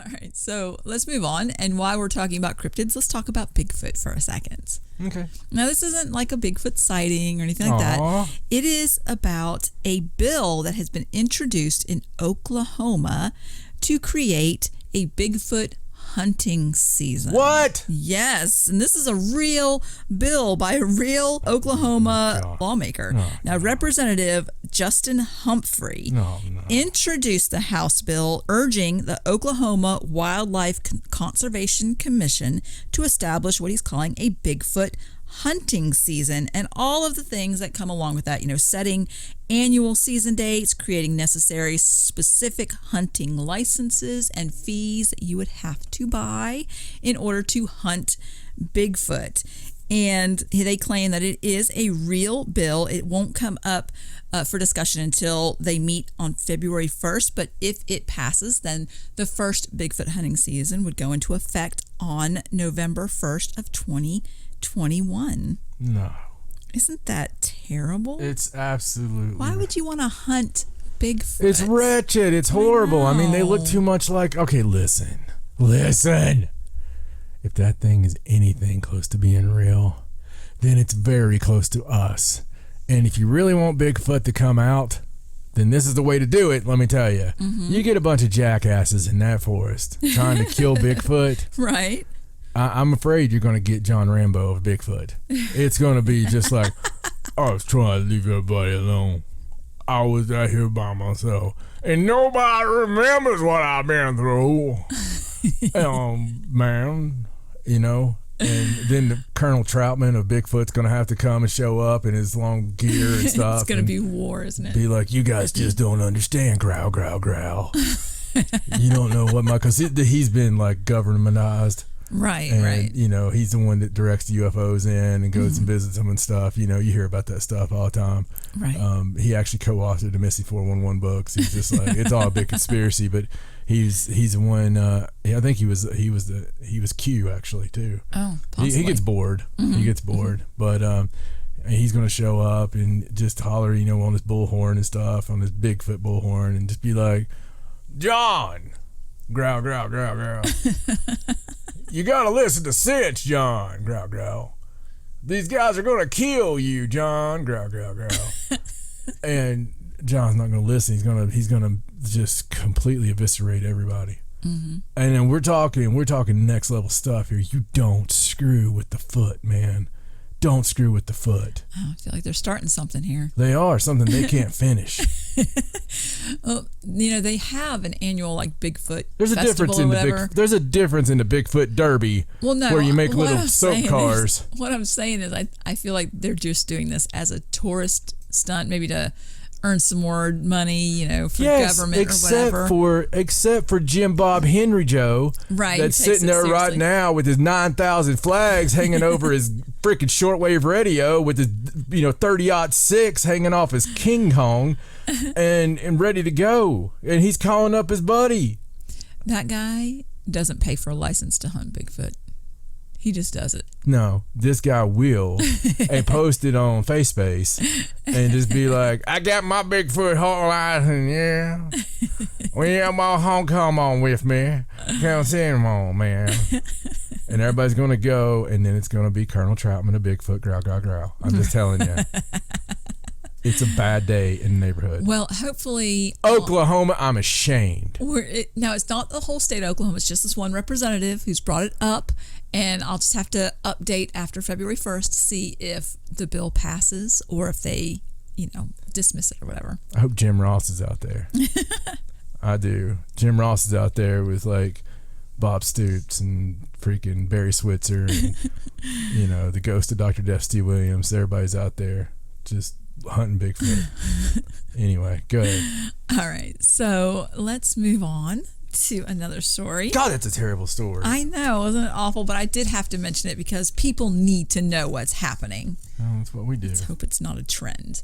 All right, so let's move on. And while we're talking about cryptids, let's talk about Bigfoot for a second. Okay. Now, this isn't like a Bigfoot sighting or anything like that. It is about a bill that has been introduced in Oklahoma to create a Bigfoot hunting season. What? Yes, and this is a real bill by a real Oklahoma lawmaker. Now, Representative Justin Humphrey introduced the House bill urging the Oklahoma Wildlife Conservation Commission to establish what he's calling a Bigfoot hunting season and all of the things that come along with that, setting annual season dates, creating necessary specific hunting licenses and fees that you would have to buy in order to hunt Bigfoot. And they claim that it is a real bill. It won't come up for discussion until they meet on February 1st. But if it passes, then the first Bigfoot hunting season would go into effect on November 1st of 2021. No. Isn't that terrible? It's absolutely. Why would you want to hunt Bigfoot? It's wretched. It's horrible. I mean, they look too much like. Okay, listen. If that thing is anything close to being real, then it's very close to us. And if you really want Bigfoot to come out, then this is the way to do it, let me tell you. Mm-hmm. You get a bunch of jackasses in that forest trying to kill Bigfoot. Right. I'm afraid you're going to get John Rambo of Bigfoot. It's going to be just like, I was trying to leave everybody alone. I was out here by myself. And nobody remembers what I've been through. Man, And then the Colonel Troutman of Bigfoot's going to have to come and show up in his long gear and stuff. It's going to be war, isn't it? Be like, you guys just don't understand. Growl, growl, growl. You don't know what because he's been like governmentized. Right, and, right. He's the one that directs the UFOs in and goes and visits them and stuff. You hear about that stuff all the time. Right. He actually co-authored the Missy 411 books. He's just like, it's all a big conspiracy, but he's the one. I think he was Q actually too. Oh, possibly. He gets bored. Mm-hmm. He gets bored, but he's going to show up and just holler, on his bullhorn and stuff, on his Bigfoot bullhorn, and just be like, John, growl, growl, growl, growl. You gotta listen to Sitch, John. Growl, growl. These guys are gonna kill you, John. Growl, growl, growl. And John's not gonna listen. He's gonna just completely eviscerate everybody. Mm-hmm. And then we're talking next level stuff here. You don't screw with the foot, man. Don't screw with the foot. Oh, I feel like they're starting something here. They are something they can't finish. Well, they have an annual Bigfoot. There's a difference in There's a difference in the Bigfoot Derby. Well, no, where you make little soap cars. What I'm saying is, I feel like they're just doing this as a tourist stunt, maybe to earn some more money, for government or whatever. Except for Jim Bob Henry Joe, right? That's sitting there seriously right now with his 9,000 flags hanging over his freaking shortwave radio with his 30-06 hanging off his King Kong, and ready to go. And he's calling up his buddy. That guy doesn't pay for a license to hunt Bigfoot. He just does it. No, this guy will and post it on FaceSpace and just be like, I got my Bigfoot hot license, yeah. When you have my home, come on with me. Come see him on, man. And everybody's going to go, and then it's going to be Colonel Troutman of Bigfoot, growl, growl, growl. I'm just telling you. It's a bad day in the neighborhood. Well, hopefully... Oklahoma, I'm ashamed. Now, it's not the whole state of Oklahoma. It's just this one representative who's brought it up. And I'll just have to update after February 1st to see if the bill passes or if they, dismiss it or whatever. I hope Jim Ross is out there. I do. Jim Ross is out there with, Bob Stoops and freaking Barry Switzer and, the ghost of Dr. Def C. Williams. Everybody's out there just hunting Bigfoot. Anyway, go ahead. All right, so let's move on to another story. God, that's a terrible story. I know, wasn't it awful? But I did have to mention it because people need to know what's happening. Oh, that's what we do. Let's hope it's not a trend.